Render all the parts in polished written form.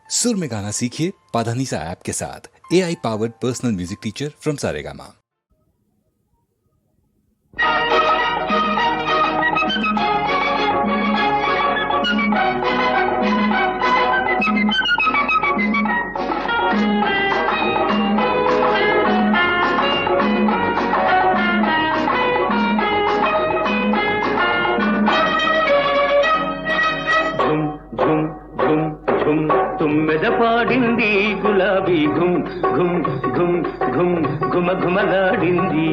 सुर में गाना सीखिए पाधानीसा ऐप के साथ। AI powered personal music teacher from Saregama. తుమ్మెద పాడింది గులాబీ ఘుమ్ ఘుమ్ ఘుమ్ ఘుమ్ ఘుమ ఘుమలాడింది.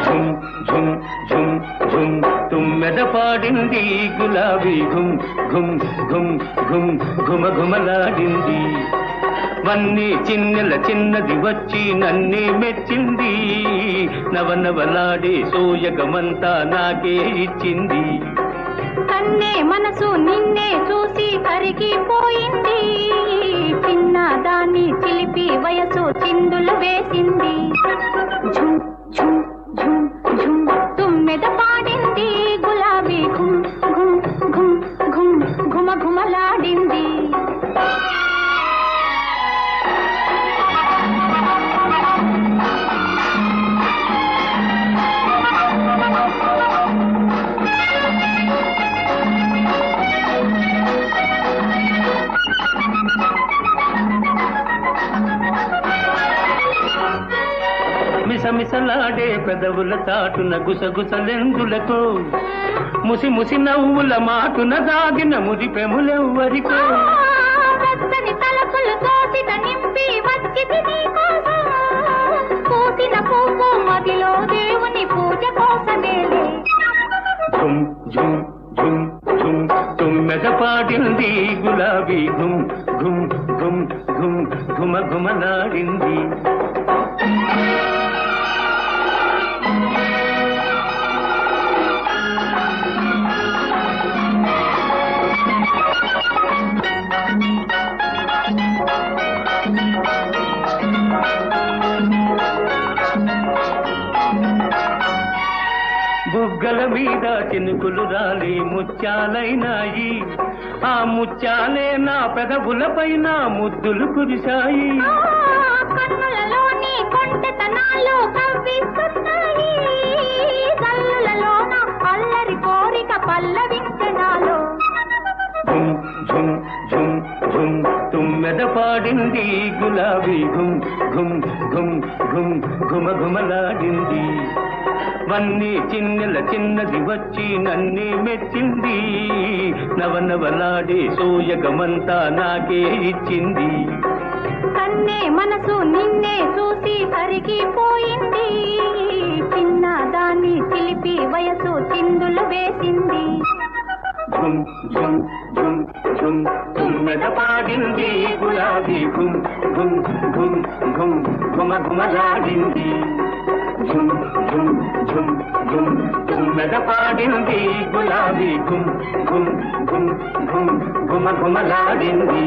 ఝుమ్ ఝుమ్ ఝుమ్ ఝుమ్ తుమ్మెద పాడింది గులాబీ ఘుమ్ ఘుమ్ ఘుమ్ ఘుమ్ ఘుమ ఘుమలాడింది. వన్నీ చిన్నెల చిన్నది వచ్చి నన్నే మెచ్చింది. నవనవలాడే సోయగమంతా నాకే ఇచ్చింది. కన్నే మనసు నిన్నే చూసి కరిగిపోయింది. చిన్న దాన్ని చిలిపి వయసు చిందులు వేసింది. ఝుమ్ ఝుమ్ ఝుమ్ ఝుమ్ తుమ్మెద పాడింది గులాబీ ఘుమ్ ఘుమ్ ఘుమ్ ఘుమ్ ఘుమ ఘుమలాడింది. మిసమిసలాడే పెదవుల తాటున గుసగుసలెందులతో ముసి ముసి నవ్వుల మాటున దాగిన మురిపెములెవ్వరికో. వెచ్చని తలపులు తోటిన నింపి వచ్చింది నీకోసం. పూసిన పువ్వు మదిలో దేవుని పూజ కోసమేలే. ఝుమ్ ఝుమ్ ఝుమ్ ఝుమ్ తుమ్మెద పాడింది గులాబీ ఘుమ్ ఘుమ్ ఘుమ్ ఘుమ్ ఘుమ ఘుమలాడింది. బుగ్గల మీద చినుకులు రాలి ముత్యాలైనాయి. ఆ ముత్యాలే నా పెదవుల పైన ముద్దులు కురిశాయి. కన్నులలోని కొంటెతనాలు కవ్విస్తున్నాయి. కళ్ళలోన అల్లరి కోరిక పల్లవించనాలో. ఝుమ్ ఝుమ్ ఝుమ్ ఝుమ్ తుమ్మెద పాడింది గులాబీ ఘుమ్ ఘుమ్ ఘుమ్ ఘుమ్ ఘుమ ఘుమలాడింది. వన్నీ చిన్నెల చిన్నది వచ్చి నన్నే మెచ్చింది. నవనవలాడే సోయగమంతా నాకే ఇచ్చింది. కన్నే మనసు నిన్నే చూసి కరిగిపోయింది. చిన్న దాన్ని చిలిపి వయసు చిందులు వేసింది. ఝుమ్ ఝుమ్ ఝుమ్ ఝుమ్ తుమ్మెద పాడింది గులాబీ ఘుమ్ ఘుమ్ ఘుమ్ ఘుమ్ ఘుమ ఘుమలాడింది. ఝుమ్ ఝుమ్ ఝుమ్ ఝుమ్ తుమ్మెద పాడింది గులాబీ ఘుమ్ ఘుమ్ ఘుమ్ ఘుమ్ ఘుమ ఘుమలాడింది.